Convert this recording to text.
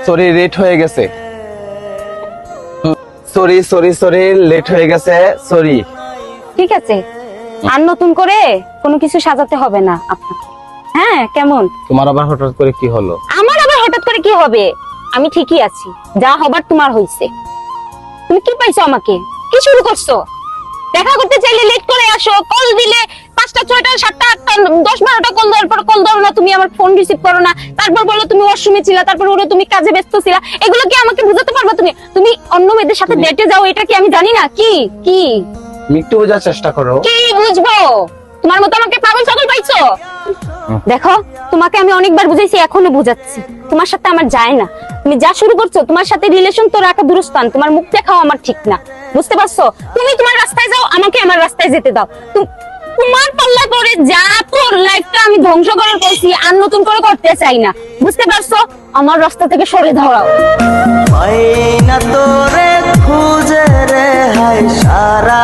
Sorry late হয়ে গেছে। Sorry sorry sorry late হয়ে গেছে, সরি। ঠিক আছে, আর নতুন করে কোনো কিছু সাজাতে হবে না আপনাকে। হ্যাঁ কেমন? তোমার আবার হঠাৎ করে কি হলো? আমার আবার হঠাৎ করে কি হবে? আমি ঠিকই আছি, যা হবার তোমার হইছে। তুমি কি পাইছো আমাকে? কি শুরু করছো? দেখা করতে চাইলে লেট করে আসো, কল দিলে 5টা 6টা 7টা 8টা 10 12টা কল দেওয়ার পর কল দাও না, তুমি আমার ফোন রিসিভ করো না, তারপর বলো তুমি ওয়াশরুমে ছিলা, তারপর বলো তুমি কাজে ব্যস্ত ছিলা। এগুলো কি আমাকে বুঝাতে পারবা তুমি? তুমি অন্য মেয়েদের সাথে ডেটে যাও, এটা কি আমি জানি না? কি কি তুমি একটু বোঝার চেষ্টা করো। কি বুঝবো? তোমার মতো আমাকে পাগল ছাগল পাইছো? দেখো, তোমাকে আমি অনেকবার বুঝাইছি, এখনো বুঝাচ্ছি, তোমার সাথে আমার যায় না। তুমি যা শুরু করছো, তোমার সাথে রিলেশন তো রাখা দুরস্থান, তোমার মুখ দেখাও আমার ঠিক না, বুঝতে পারছো? তুমি তোমার রাস্তায় যাও, আমাকে আমার রাস্তায় যেতে দাও। তোমার পাল্লা পরে যা তোর লাইফটা আমি ধ্বংস করার করছি, আর নতুন করে করতে চাই না, বুঝতে পারছো? আমার রাস্তা থেকে সরে দাঁড়াও। পাই না তোরে খুঁজে রে হায় সারা